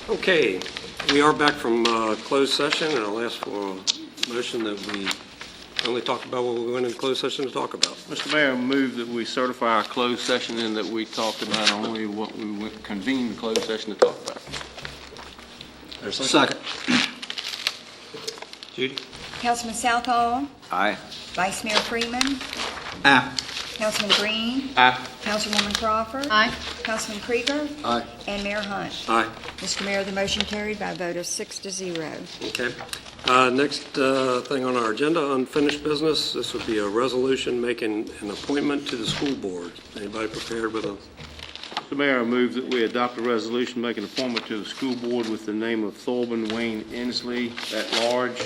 Okay, we are back from closed session, and I'll ask for a motion that we only talk about what we went in closed session to talk about. Mr. Mayor, I move that we certify our closed session and that we talked about only what we convened the closed session to talk about. Second. Judy? Councilman Southall, Aye. Vice Mayor Freeman, Aye. Councilman Green, Aye. Councilwoman Crawford. Aye. Councilman Krieger. Aye. And Mayor Hunt. Aye. Mr. Mayor, the motion carried by a vote of 6-0. Okay. Next thing on our agenda, unfinished business. This would be a resolution making an appointment to the school board. Anybody prepared with a... Mr. Mayor, I move that we adopt a resolution making an appointment to the school board with the name of Thorben Wayne Inslee at large,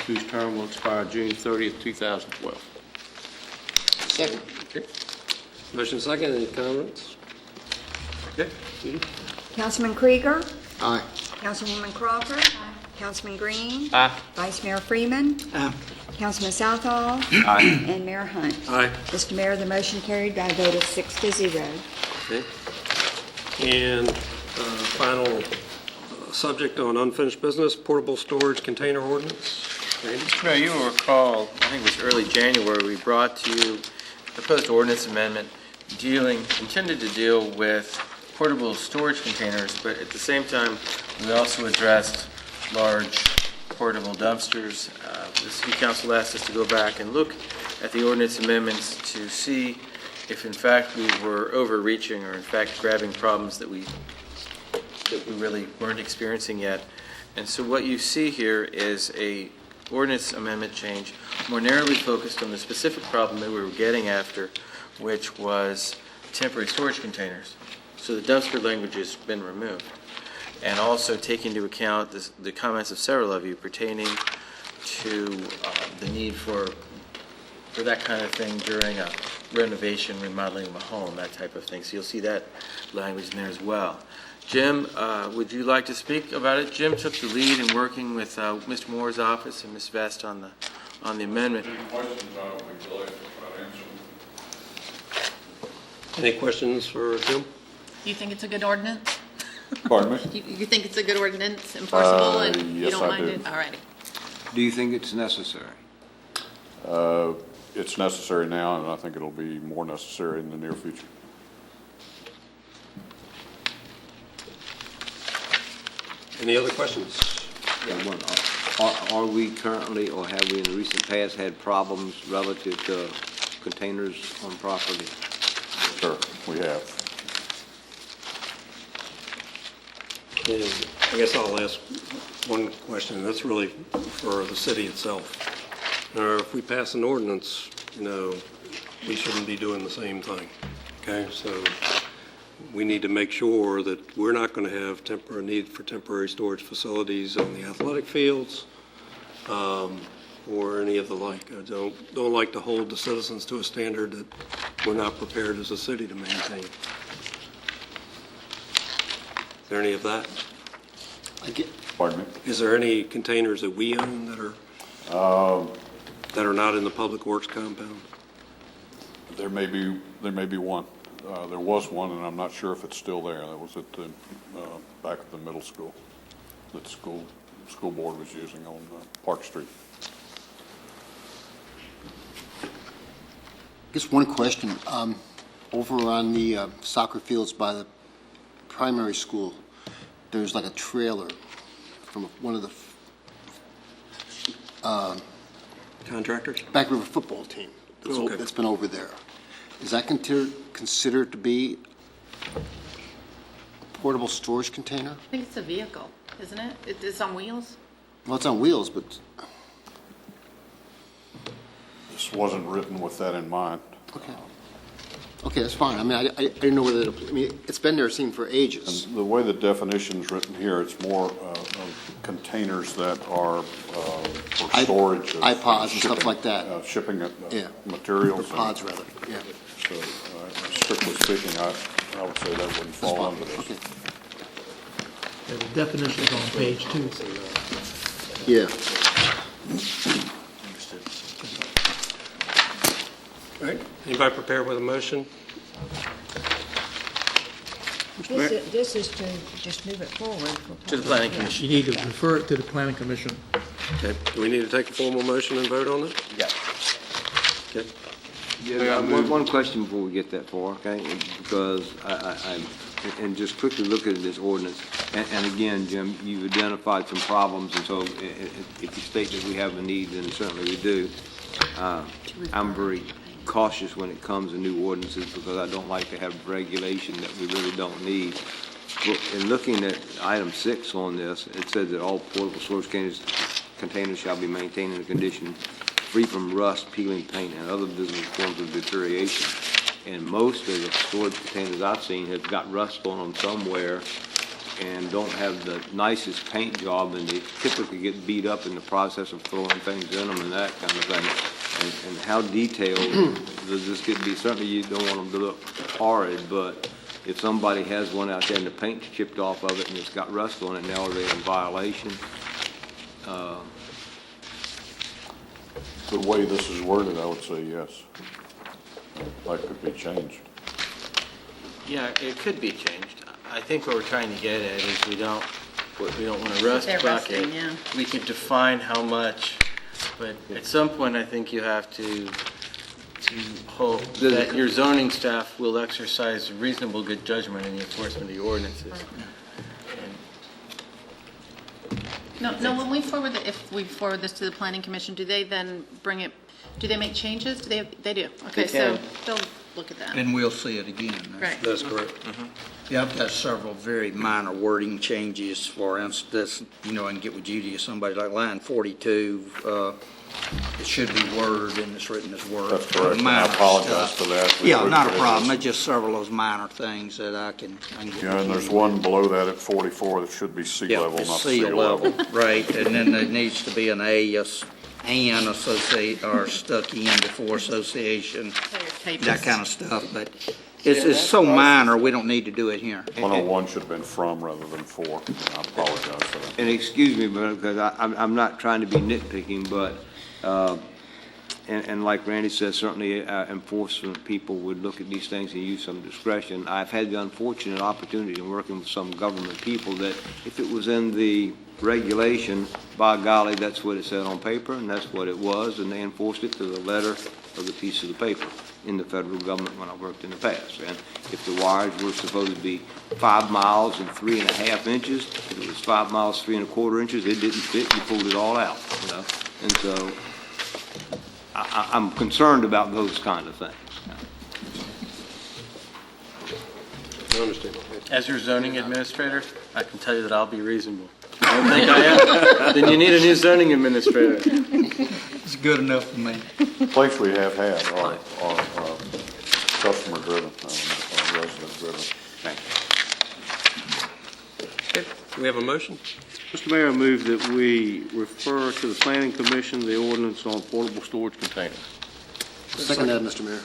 whose term will expire June 30th, 2012. Second. Okay. Motion second. Any comments? Okay. Judy? Councilman Krieger. Aye. Councilwoman Crawford. Councilman Green. Aye. Vice Mayor Freeman. Aye. Councilman Southall. Aye. And Mayor Hunt. Aye. Mr. Mayor, the motion carried by a vote of 6-0. Okay. And final subject on unfinished business, portable storage container ordinance. Randy? Mr. Mayor, you will recall, I think it was early January, we brought to you a proposed ordinance amendment intended to deal with portable storage containers, but at the same time, we also addressed large portable dumpsters. The City Council asked us to go back and look at the ordinance amendments to see if in fact we were overreaching or in fact grabbing problems that we really weren't experiencing yet. And so what you see here is a ordinance amendment change more narrowly focused on the specific problem that we were getting after, which was temporary storage containers. So the dumpster language has been removed. And also take into account the comments of several of you pertaining to the need for that kind of thing during a renovation, remodeling of a home, that type of thing. So you'll see that language in there as well. Jim, would you like to speak about it? Jim took the lead in working with Mr. Moore's office and Ms. Vest on the amendment. Any questions, I will be glad to try to answer them. Any questions for Jim? Do you think it's a good ordinance? Pardon me? You think it's a good ordinance, enforceable, and you yes, don't I mind do. it? All righty. Do you think it's necessary? It's necessary now, and I think it'll be more necessary in the near future. Any other questions? Are we currently, or have we in the recent past had problems relative to containers on property? Sure, we have. And I guess I'll ask one question, and that's really for the city itself. If we pass an ordinance, we shouldn't be doing the same thing, okay? So we need to make sure that we're not going to have need for temporary storage facilities on the athletic fields or any of the like. I don't like to hold the citizens to a standard that we're not prepared as a city to maintain. Is there any of that? Pardon me? Is there any containers that we own that are not in the Public Works compound? There may be one. There was one, and I'm not sure if it's still there. That was at the back of the middle school that the school board was using on Park Street. Just one question. Over on the soccer fields by the primary school, there's like a trailer from one of the Contractors? Back River football team Okay. that's been over there. Is that considered to be a portable storage container? I think it's a vehicle, isn't it? It's on wheels? Well, it's on wheels, but, This wasn't written with that in mind. okay. Okay, that's fine. I mean, I didn't know whether, it's been there seen for ages. And the way the definition's written here, it's more of containers that are for storage of iPods and stuff shipping, like that. Shipping Yeah. materials. Or pods, rather, yeah. So, strictly speaking, I would say that wouldn't fall under this. Okay. Yeah, the definition is on page 2. Yeah. All right. Anybody prepared with a motion? This is to just move it forward. To the planning commission. You need to refer it to the planning commission. Okay, do we need to take a formal motion and vote on it? Yeah. Okay. Yeah, one question before we get that far, okay? Because and just quickly look at this ordinance, and again, Jim, you've identified some problems, and so if you state that we have a need, then certainly we do. I'm very cautious when it comes to new ordinances because I don't like to have regulation that we really don't need. But in looking at item 6 on this, it says that all portable storage containers shall be maintained in a condition free from rust, peeling paint, and other visible forms of deterioration. And most of the storage containers I've seen have got rust on them somewhere and don't have the nicest paint job, and they typically get beat up in the process of throwing things in them and that kind of thing. And how detailed does this get to be? Certainly you don't want them to look horrid, but if somebody has one out there and the paint's chipped off of it and it's got rust on it, now are they in violation? The way this is worded, I would say yes. That could be changed. Yeah, it could be changed. I think what we're trying to get at is we don't want a rust They're bucket. rusting, yeah. We could define how much, but at some point, I think you have to hope that your zoning staff will exercise reasonable good judgment in the enforcement of the ordinances. No, when we forward, if we forward this to the planning commission, do they then bring it, do they make changes? They do. Okay, so they'll look at that. And we'll see it again. Right. That's correct. Yeah, I've got several very minor wording changes. For instance, I can get with Judy or somebody like line 42. It should be word and it's written as word. That's correct. And I Minor apologize stuff. for that. Yeah, not a problem. It's just several of those minor things that I can get. Yeah, and there's one below that at 44 that should be sea Yeah, level, it's not sea sea level. Right, and then there needs to be an and associate or stuck in before association, that kind of stuff, but it's so minor, we don't need to do it here. 101 should have been from rather than for. I apologize for that. And excuse me, because I'm not trying to be nitpicking, but, and like Randy says, certainly enforcement people would look at these things and use some discretion. I've had the unfortunate opportunity in working with some government people that if it was in the regulation, by golly, that's what it said on paper, and that's what it was, and they enforced it to the letter of the piece of the paper in the federal government when I worked in the past. And if the wires were supposed to be 5 miles and 3.5 inches, if it was 5 miles, 3.25 inches, it didn't fit, you pulled it all out, And so I'm concerned about those kind of things. I understand. As your zoning administrator, I can tell you that I'll be reasonable. I don't think I am. Then you need a new zoning administrator. It's good enough for me. Complaints we have had are customer driven, resident driven. Okay, do we have a motion? Mr. Mayor, I move that we refer to the planning commission the ordinance on portable storage containers. Second that, Mr. Mayor.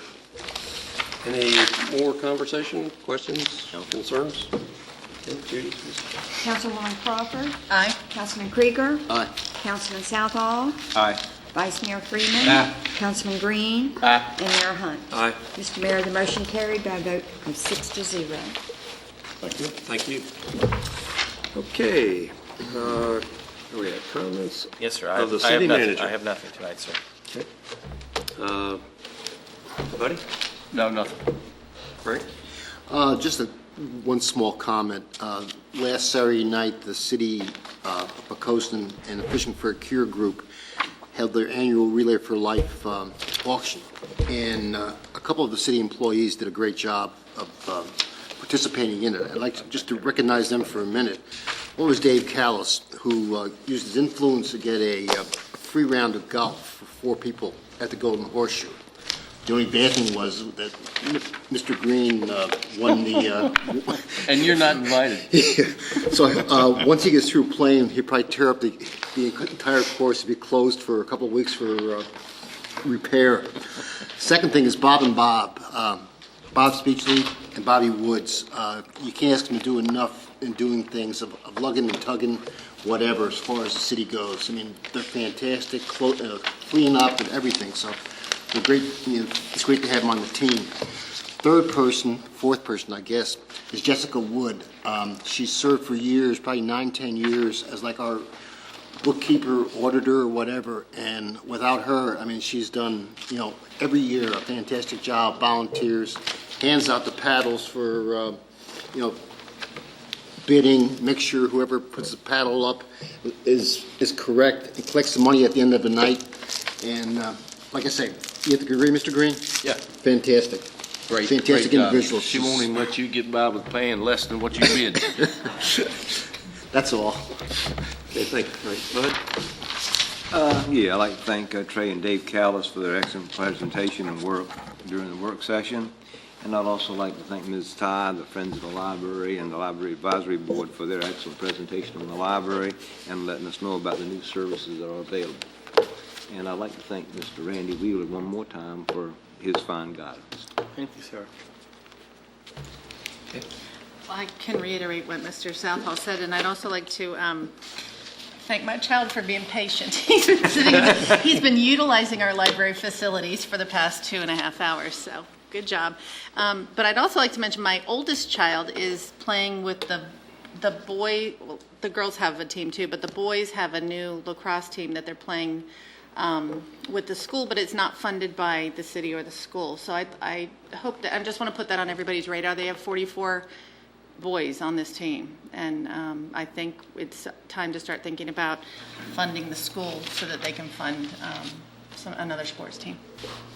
Any more conversation, questions, concerns? Okay, Judy, please. Councilwoman Crawford. Aye. Councilman Krieger. Aye. Councilman Southall. Aye. Vice Mayor Freeman. Aye. Councilman Green. Aye. And Mayor Hunt. Aye. Mr. Mayor, the motion carried by a vote of 6-0. Thank you. Thank you. Okay, we have comments? Yes, sir. Of the city manager. I have nothing tonight, sir. Okay. Buddy? No, nothing. Frank? Just one small comment. Last Saturday night, the city of Poquoson and the Fishing for a Cure group held their annual Relay for Life auction. And a couple of the city employees did a great job of participating in it. I'd like just to recognize them for a minute. One was Dave Callis, who used his influence to get a free round of golf for 4 people at the Golden Horseshoe. The only bad thing was that Mr. Green won the... And you're not invited. So once he gets through playing, he'll probably tear up the entire course. It'll be closed for a couple of weeks for repair. Second thing is Bob and Bob. Bob Speechley and Bobby Woods. You can't ask them to do enough in doing things of lugging and tugging, whatever, as far as the city goes. I mean, they're fantastic, clean up and everything. So they're great. It's great to have them on the team. fourth person, I guess, is Jessica Wood. She served for years, probably 9-10 years, as like our bookkeeper, auditor, or whatever. And without her, I mean, she's done, every year a fantastic job, volunteers, hands out the paddles for, bidding, make sure whoever puts the paddle up is correct. It collects the money at the end of the night. And like I say, you have to agree, Mr. Green? Yeah. Fantastic. Fantastic individual. She won't even let you get by with paying less than what you bid. That's all. Okay, thank you. Bud? Yeah, I'd like to thank Trey and Dave Callis for their excellent presentation and work during the work session. And I'd also like to thank Ms. Ty, the Friends of the Library, and the Library Advisory Board for their excellent presentation on the library and letting us know about the new services that are available. And I'd like to thank Mr. Randy Wheeler one more time for his fine guidance. Thank you, sir. I can reiterate what Mr. Southall said, and I'd also like to thank my child for being patient. He's been utilizing our library facilities for the past 2.5 hours, so good job. But I'd also like to mention my oldest child is playing with the boy. Well, the girls have a team too, but the boys have a new lacrosse team that they're playing with the school, but it's not funded by the city or the school. So I hope that, I just want to put that on everybody's radar. They have 44 boys on this team, and I think it's time to start thinking about funding the school so that they can fund another sports team,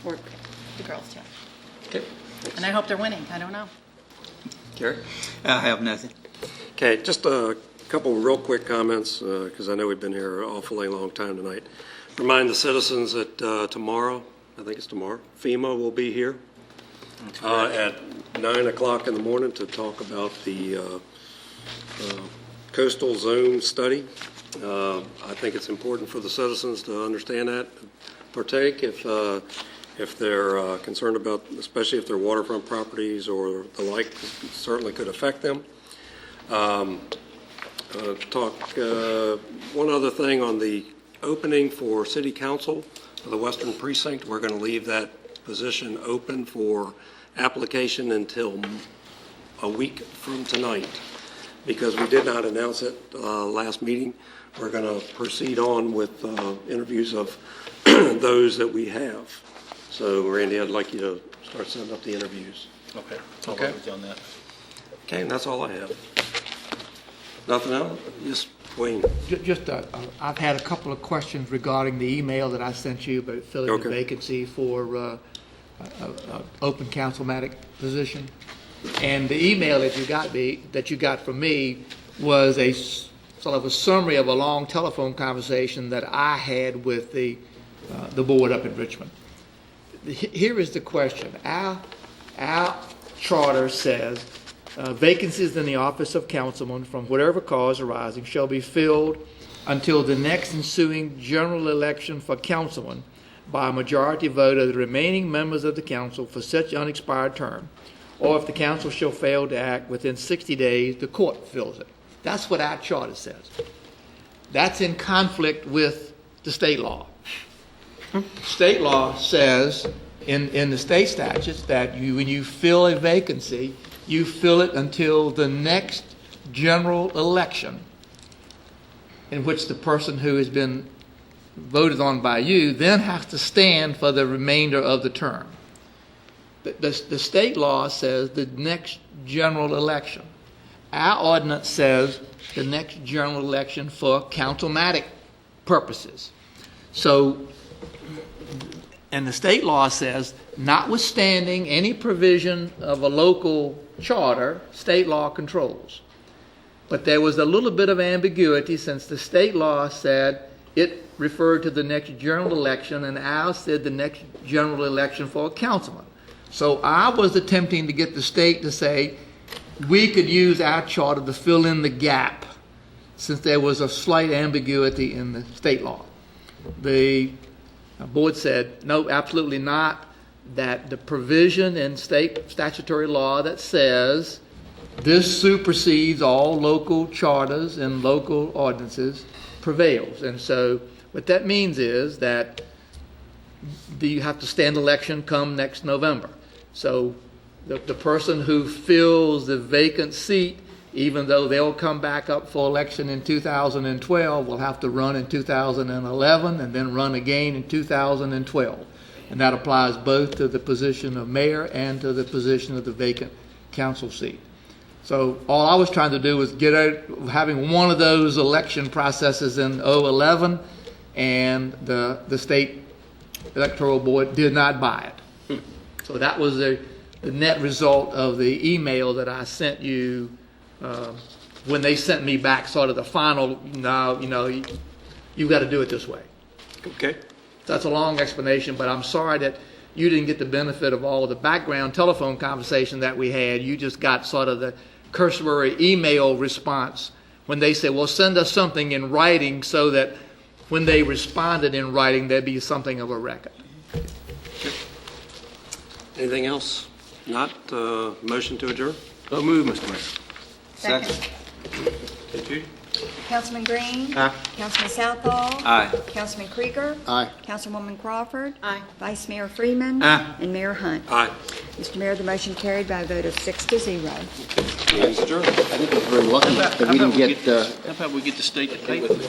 or the girls team. Okay. And I hope they're winning. I don't know. Gary? I have nothing. Okay, just a couple real quick comments, because I know we've been here an awfully long time tonight. Remind the citizens that tomorrow, I think it's tomorrow, FEMA will be here at 9 o'clock in the morning to talk about the coastal zone study. I think it's important for the citizens to understand that, partake if they're concerned about, especially if they're waterfront properties or the like, certainly could affect them. Talk one other thing on the opening for City Council for the Western Precinct. We're going to leave that position open for application until a week from tonight, because we did not announce it last meeting. We're going to proceed on with interviews of those that we have. So, Randy, I'd like you to start setting up the interviews. Okay. I'll Okay. work with you on that. Okay, and that's all I have. Nothing else? Yes, Wayne. I've had a couple of questions regarding the email that I sent you about filling the Okay. vacancy for open councilmatic position. And the email that you got from me was a sort of a summary of a long telephone conversation that I had with the board up in Richmond. Here is the question. Our charter says vacancies in the office of councilman from whatever cause arising shall be filled until the next ensuing general election for councilman by a majority vote of the remaining members of the council for such unexpired term, or if the council shall fail to act within 60 days, the court fills it. That's what our charter says. That's in conflict with the state law. State law says in the state statutes that when you fill a vacancy, you fill it until the next general election in which the person who has been voted on by you then has to stand for the remainder of the term. The state law says the next general election. Our ordinance says the next general election for councilmatic purposes. So, and the state law says, notwithstanding any provision of a local charter, state law controls. But there was a little bit of ambiguity since the state law said it referred to the next general election and ours said the next general election for a councilman. So I was attempting to get the state to say we could use our charter to fill in the gap since there was a slight ambiguity in the state law. The board said, no, absolutely not, that the provision in state statutory law that says this supersedes all local charters and local ordinances prevails. And so what that means is that you have to stand election come next November. So the person who fills the vacant seat, even though they'll come back up for election in 2012, will have to run in 2011 and then run again in 2012. And that applies both to the position of mayor and to the position of the vacant council seat. So all I was trying to do was get out, having one of those election processes in 2011, and the state electoral board did not buy it. So that was the net result of the email that I sent you when they sent me back sort of the final, no, you've got to do it this way. Okay. That's a long explanation, but I'm sorry that you didn't get the benefit of all of the background telephone conversation that we had. You just got sort of the cursory email response when they said, well, send us something in writing, so that when they responded in writing, there'd be something of a record. Anything else? Not, motion to adjourn? So move, Mr. Mayor. Second. Councilman Green? Aye. Councilman Southall? Aye. Councilman Krieger? Aye. Councilwoman Crawford? Aye. Vice Mayor Freeman? Aye. And Mayor Hunt. Aye. Mr. Mayor, the motion carried by a vote of 6-0. Meeting's adjourned. I think we're very lucky that we didn't get, How about we get the state to pay for it?